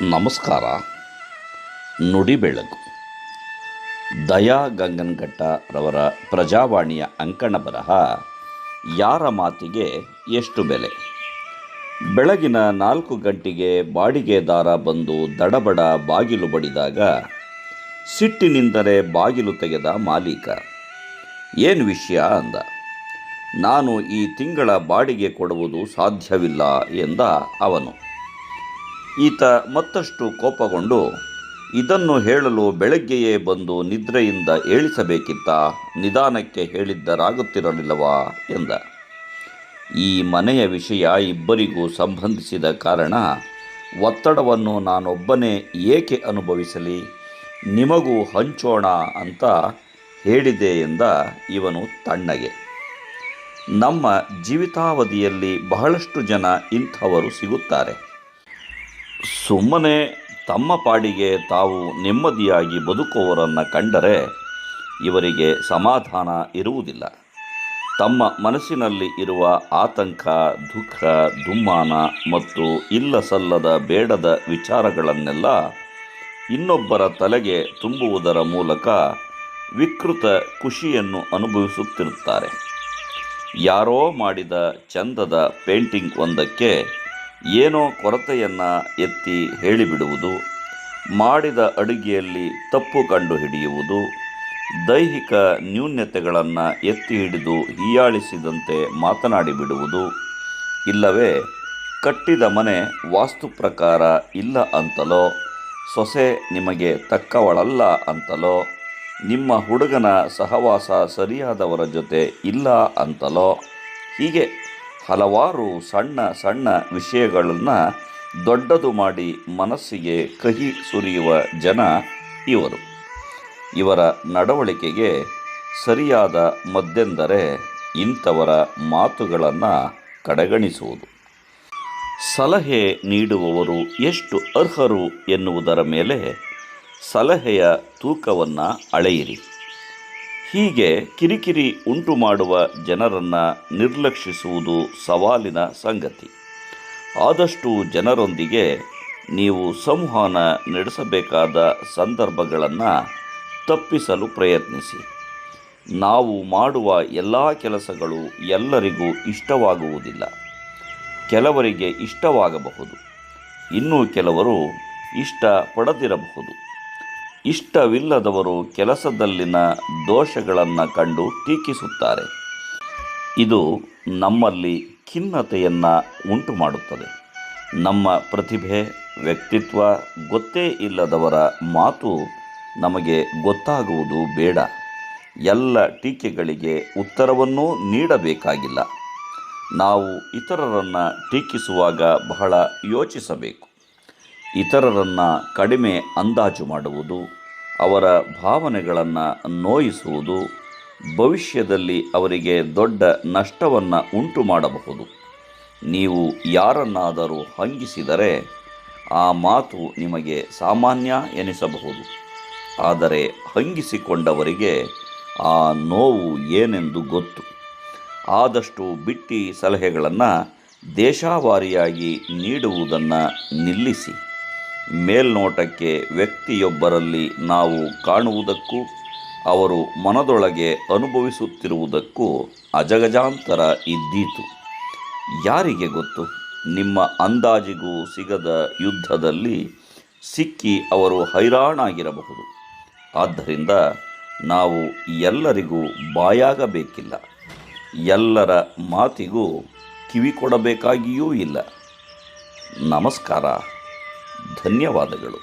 ನಮಸ್ಕಾರ. ನುಡಿ ಬೆಳಕು. ದಯಾ ಗಂಗನಘಟ್ಟರವರ ಪ್ರಜಾವಾಣಿಯ ಅಂಕಣ ಬರಹ ಯಾರ ಮಾತಿಗೆ ಎಷ್ಟು ಬೆಲೆ. ಬೆಳಗಿನ 4 ಗಂಟೆಗೆ ಬಾಡಿಗೆದಾರ ಬಂದು ದಡಬಡ ಬಾಗಿಲು ಬಡಿದಾಗ ಸಿಟ್ಟಿನಿಂದಲೇ ಬಾಗಿಲು ತೆಗೆದ ಮಾಲೀಕ, ಏನು ವಿಷಯ ಅಂದ. ನಾನು ಈ ತಿಂಗಳ ಬಾಡಿಗೆ ಕೊಡುವುದು ಸಾಧ್ಯವಿಲ್ಲ ಎಂದ ಅವನು. ಈತ ಮತ್ತಷ್ಟು ಕೋಪಗೊಂಡು, ಇದನ್ನು ಹೇಳಲು ಬೆಳಗ್ಗೆಯೇ ಬಂದು ನಿದ್ರೆಯಿಂದ ಏಳಿಸಬೇಕಿತ್ತಾ, ನಿಧಾನಕ್ಕೆ ಹೇಳಿದ್ದರಾಗುತ್ತಿರಲಿಲ್ಲವಾ ಎಂದ. ಈ ಮನೆಯ ವಿಷಯ ಇಬ್ಬರಿಗೂ ಸಂಬಂಧಿಸಿದ ಕಾರಣ ಒತ್ತಡವನ್ನು ನಾನೊಬ್ಬನೇ ಏಕೆ ಅನುಭವಿಸಲಿ, ನಿಮಗೂ ಹಂಚೋಣ ಅಂತ ಹೇಳಿದೆ ಎಂದ ಇವನು ತಣ್ಣಗೆ. ನಮ್ಮ ಜೀವಿತಾವಧಿಯಲ್ಲಿ ಬಹಳಷ್ಟು ಜನ ಇಂಥವರು ಸಿಗುತ್ತಾರೆ. ಸುಮ್ಮನೆ ತಮ್ಮ ಪಾಡಿಗೆ ತಾವು ನೆಮ್ಮದಿಯಾಗಿ ಬದುಕುವವರನ್ನು ಕಂಡರೆ ಇವರಿಗೆ ಸಮಾಧಾನ ಇರುವುದಿಲ್ಲ. ತಮ್ಮ ಮನಸ್ಸಿನಲ್ಲಿ ಇರುವ ಆತಂಕ, ದುಃಖ, ದುಮ್ಮಾನ ಮತ್ತು ಇಲ್ಲಸಲ್ಲದ ಬೇಡದ ವಿಚಾರಗಳನ್ನೆಲ್ಲ ಇನ್ನೊಬ್ಬರ ತಲೆಗೆ ತುಂಬುವುದರ ಮೂಲಕ ವಿಕೃತ ಖುಷಿಯನ್ನು ಅನುಭವಿಸುತ್ತಿರುತ್ತಾರೆ. ಯಾರೋ ಮಾಡಿದ ಚಂದದ ಪೇಂಟಿಂಗ್ ಒಂದಕ್ಕೆ ಏನೋ ಕೊರತೆಯನ್ನು ಎತ್ತಿ ಹೇಳಿಬಿಡುವುದು, ಮಾಡಿದ ಅಡುಗೆಯಲ್ಲಿ ತಪ್ಪು ಕಂಡುಹಿಡಿಯುವುದು, ದೈಹಿಕ ನ್ಯೂನತೆಗಳನ್ನು ಎತ್ತಿ ಹಿಡಿದು ಹೀಯಾಳಿಸಿದಂತೆ ಮಾತನಾಡಿಬಿಡುವುದು, ಇಲ್ಲವೇ ಕಟ್ಟಿದ ಮನೆ ವಾಸ್ತು ಪ್ರಕಾರ ಇಲ್ಲ ಅಂತಲೋ, ಸೊಸೆ ನಿಮಗೆ ತಕ್ಕವಳಲ್ಲ ಅಂತಲೋ, ನಿಮ್ಮ ಹುಡುಗನ ಸಹವಾಸ ಸರಿಯಾದವರ ಜೊತೆ ಇಲ್ಲ ಅಂತಲೋ, ಹೀಗೆ ಹಲವಾರು ಸಣ್ಣ ಸಣ್ಣ ವಿಷಯಗಳನ್ನು ದೊಡ್ಡದು ಮಾಡಿ ಮನಸ್ಸಿಗೆ ಕಹಿ ಸುರಿಯುವ ಜನ ಇವರು. ಇವರ ನಡವಳಿಕೆಗೆ ಸರಿಯಾದ ಮದ್ದೆಂದರೆ ಇಂಥವರ ಮಾತುಗಳನ್ನು ಕಡೆಗಣಿಸುವುದು. ಸಲಹೆ ನೀಡುವವರು ಎಷ್ಟು ಅರ್ಹರು ಎನ್ನುವುದರ ಮೇಲೆ ಸಲಹೆಯ ತೂಕವನ್ನು ಅಳೆಯಿರಿ. ಹೀಗೆ ಕಿರಿಕಿರಿ ಉಂಟು ಮಾಡುವ ಜನರನ್ನು ನಿರ್ಲಕ್ಷಿಸುವುದು ಸವಾಲಿನ ಸಂಗತಿ. ಆದಷ್ಟು ಜನರೊಂದಿಗೆ ನೀವು ಸಂವಹನ ನಡೆಸಬೇಕಾದ ಸಂದರ್ಭಗಳನ್ನು ತಪ್ಪಿಸಲು ಪ್ರಯತ್ನಿಸಿ. ನಾವು ಮಾಡುವ ಎಲ್ಲ ಕೆಲಸಗಳು ಎಲ್ಲರಿಗೂ ಇಷ್ಟವಾಗುವುದಿಲ್ಲ. ಕೆಲವರಿಗೆ ಇಷ್ಟವಾಗಬಹುದು, ಇನ್ನೂ ಕೆಲವರು ಇಷ್ಟಪಡದಿರಬಹುದು. ಇಷ್ಟವಿಲ್ಲದವರು ಕೆಲಸದಲ್ಲಿನ ದೋಷಗಳನ್ನು ಕಂಡು ಟೀಕಿಸುತ್ತಾರೆ. ಇದು ನಮ್ಮಲ್ಲಿ ಖಿನ್ನತೆಯನ್ನು ಉಂಟು ಮಾಡುತ್ತದೆ. ನಮ್ಮ ಪ್ರತಿಭೆ, ವ್ಯಕ್ತಿತ್ವ ಗೊತ್ತೇ ಇಲ್ಲದವರ ಮಾತು ನಮಗೆ ಗೊತ್ತಾಗುವುದು ಬೇಡ. ಎಲ್ಲ ಟೀಕೆಗಳಿಗೆ ಉತ್ತರವನ್ನೂ ನೀಡಬೇಕಾಗಿಲ್ಲ. ನಾವು ಇತರರನ್ನು ಟೀಕಿಸುವಾಗ ಬಹಳ ಯೋಚಿಸಬೇಕು. ಇತರರನ್ನು ಕಡಿಮೆ ಅಂದಾಜು ಮಾಡುವುದು, ಅವರ ಭಾವನೆಗಳನ್ನು ನೋಯಿಸುವುದು ಭವಿಷ್ಯದಲ್ಲಿ ಅವರಿಗೆ ದೊಡ್ಡ ನಷ್ಟವನ್ನು ಉಂಟು ಮಾಡಬಹುದು. ನೀವು ಯಾರನ್ನಾದರೂ ಹಂಗಿಸಿದರೆ ಆ ಮಾತು ನಿಮಗೆ ಸಾಮಾನ್ಯ ಎನಿಸಬಹುದು. ಆದರೆ ಹಂಗಿಸಿಕೊಂಡವರಿಗೆ ಆ ನೋವು ಏನೆಂದು ಗೊತ್ತು. ಆದಷ್ಟು ಬಿಟ್ಟಿ ಸಲಹೆಗಳನ್ನು ದೇಶಾವಾರಿಯಾಗಿ ನೀಡುವುದನ್ನು ನಿಲ್ಲಿಸಿ. ಮೇಲ್ನೋಟಕ್ಕೆ ವ್ಯಕ್ತಿಯೊಬ್ಬರಲ್ಲಿ ನಾವು ಕಾಣುವುದಕ್ಕೂ ಅವರು ಮನದೊಳಗೆ ಅನುಭವಿಸುತ್ತಿರುವುದಕ್ಕೂ ಅಜಗಜಾಂತರ ಇದ್ದೀತು. ಯಾರಿಗೆ ಗೊತ್ತು, ನಿಮ್ಮ ಅಂದಾಜಿಗೂ ಸಿಗದ ಯುದ್ಧದಲ್ಲಿ ಸಿಕ್ಕಿ ಅವರು ಹೈರಾಣಾಗಿರಬಹುದು. ಆದ್ದರಿಂದ ನಾವು ಎಲ್ಲರಿಗೂ ಬಾಯಾಗಬೇಕಿಲ್ಲ, ಎಲ್ಲರ ಮಾತಿಗೂ ಕಿವಿ ಕೊಡಬೇಕಾಗಿಯೂ ಇಲ್ಲ. ನಮಸ್ಕಾರ. ಧನ್ಯವಾದಗಳು.